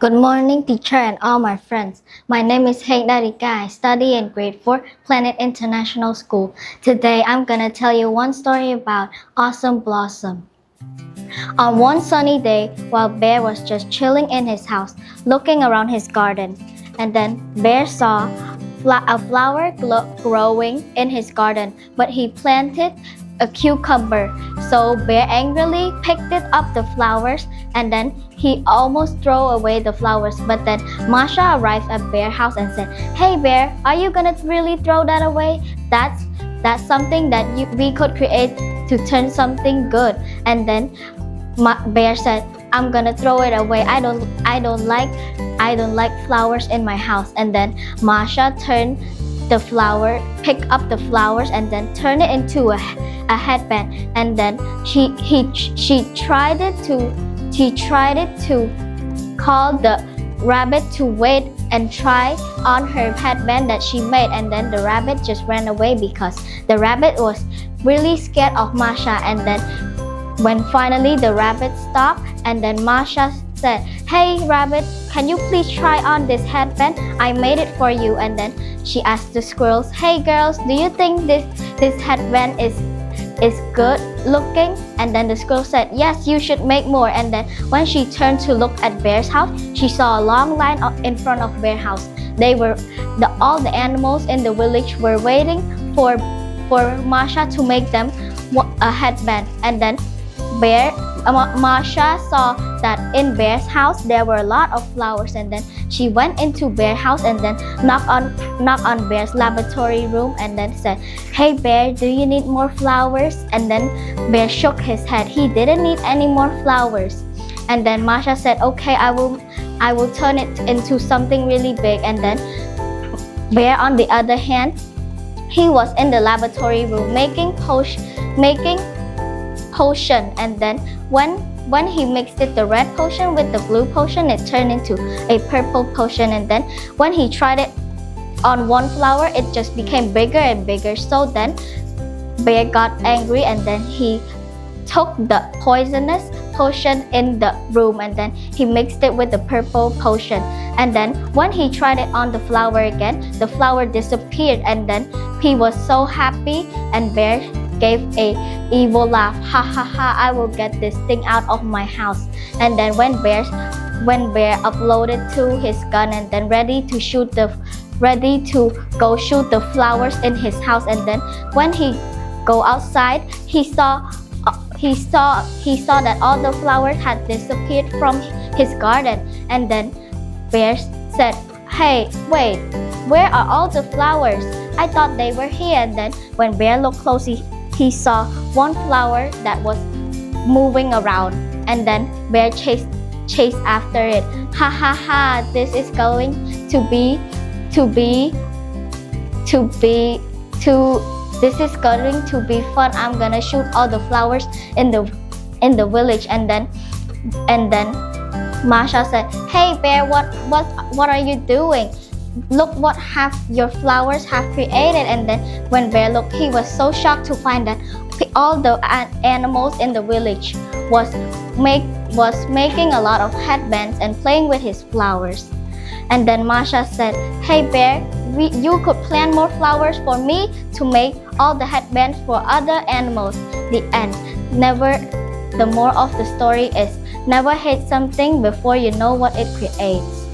Good morning, teacher and all my friends. My name is Heng Darika. I study in grade 4, Planet International School. Today, I'm gonna tell you one story about Awesome Blossom. On one sunny day, while Bear was just chilling in his house, looking around his garden, and then Bear saw a flower growing in his garden, but he planted a cucumber. So Bear angrily picked up the flowers and then he almost threw away the flowers. But then Masha arrived at Bear's house and said, "Hey Bear, are you gonna really throw that away? That's something that we could create to turn something good." And then Bear said, "I'm gonna throw it away. I don't like flowers in my house." And then Masha picked up the flowers and then turned it into a headband. And then she tried it to call the rabbit to wait and try on her headband that she made. And then the rabbit just ran away because the rabbit was really scared of Masha. And then when finally the rabbit stopped, and then Masha said, "Hey rabbit, can you please try on this headband? I made it for you." And then she asked the squirrels, "Hey girls, do you think this headband is good looking?" And then the squirrel said, "Yes, you should make more." And then when she turned to look at Bear's house, she saw a long line in front of Bear's house. All the animals in the village were waiting for Masha to make them a headband. And then Masha saw that in Bear's house there were a lot of flowers, and then she went into Bear's house and then knocked on Bear's laboratory room and then said, "Hey Bear, do you need more flowers?" And then Bear shook his head. He didn't need any more flowers. And then Masha said, "Okay, I will turn it into something really big." And then Bear, on the other hand, he was in the laboratory room making potion. And then when he mixed the red potion with the blue potion, it turned into a purple potion. And then when he tried it on one flower, it just became bigger and bigger. So then Bear got angry and then he took the poisonous potion in the room and then he mixed it with the purple potion. And then when he tried it on the flower again, the flower disappeared. And then he was so happy, and Bear gave a evil laugh. "Ha ha ha, I will get this thing out of my house." And then when Bear uploaded to his gun and then ready to go shoot the flowers in his house, and then when he go outside, he saw that all the flowers had disappeared from his garden. And then Bear said, "Hey, wait, where are all the flowers? I thought they were here." And then when Bear looked closely, he saw one flower that was moving around, and then Bear chased after it. "Ha ha ha, this is going to be fun. I'm gonna shoot all the flowers in the village." And then Masha said, "Hey Bear, what are you doing? Look what your flowers have created." And then when Bear looked, he was so shocked to find that all the animals in the village was making a lot of headbands and playing with his flowers. And then Masha said, "Hey Bear, you could plant more flowers for me to make all the headbands for other animals." The end. The moral of the story is never hate something before you know what it creates.